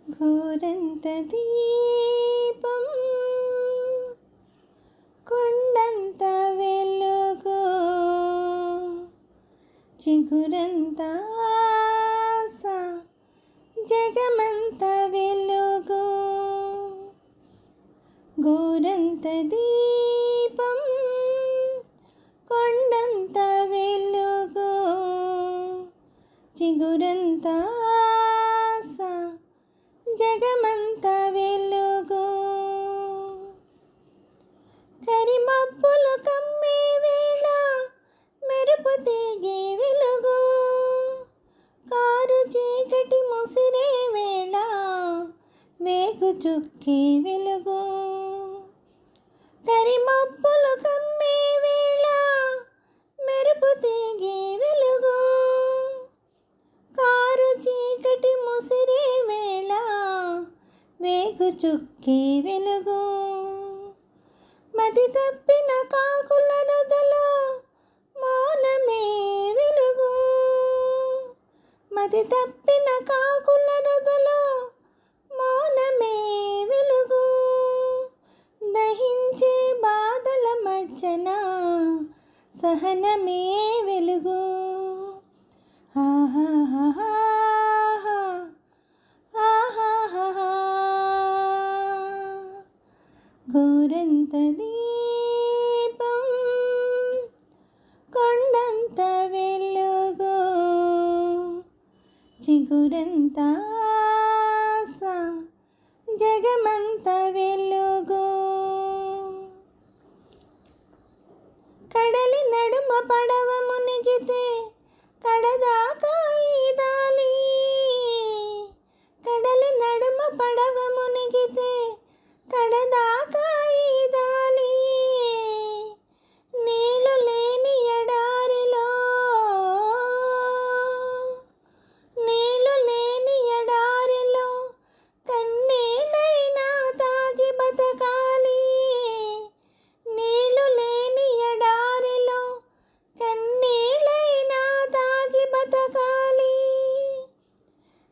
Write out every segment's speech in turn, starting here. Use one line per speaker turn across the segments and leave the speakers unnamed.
ఘోరంత దీపం కొండంత వెలుగు చిగురంత ఆశ జగమంత వెలుగు ఘోరంత దీపం కొండంత వెలుగు చిగురంత ఆశ జగమంత వెలుగు కరిమబ్బులు కమ్మే వేళ మెరుపు తీగే వెలుగు కారు చీకటి ముసిరే వేళ వేగు చుక్కే వెలుగు కరిమబ్బులు కమ్మే వేళ మెరుపు తీగే వెలుగు కారు చీకటి ముసిరే వేళ వేగు చుక్కే వెలుగు మది తప్పిన కాకుల రొదలో మౌనమే వెలుగు మది తప్పిన కాకుల రొదలో మౌనమే వెలుగు దహించే బాధల మధ్యన సహనమే వెలుగు ఆహాహా ఘోరంత దీపం కొండంత వెలుగు చిగురంత ఆశ జగమంత వెలుగు కడలి నడుమ పడవ మునిగితే కడదాకా ఈదాలి కడలి నడుమ పడవ మునిగితే కడదాకా ఈదాలి నీళ్ళు లేని ఎడారిలో నీళ్ళు లేని ఎడారిలో కన్నీళ్ళైనా తాగి బతకాలి నీళ్ళు లేని ఎడారిలో కన్నీళ్ళైనా తాగి బతకాలి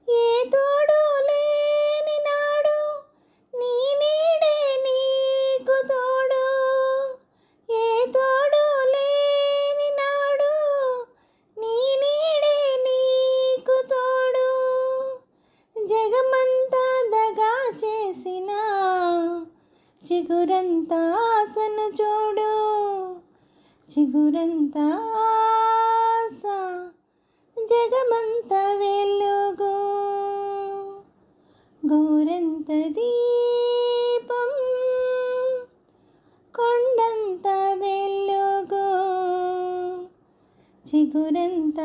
ఏ తోడు లేని నాడు నీ నీడే నీకు తోడు ఏ తోడు లేని నాడు నీ నీడే నీకు తోడు జగమంతా దగా చేసిన చిగురంత ఆశను చూడు చిగురంత ఆశ జగమంత వెలుగు ఘోరంత దీపం కొండంత వెలుగు చిగురంత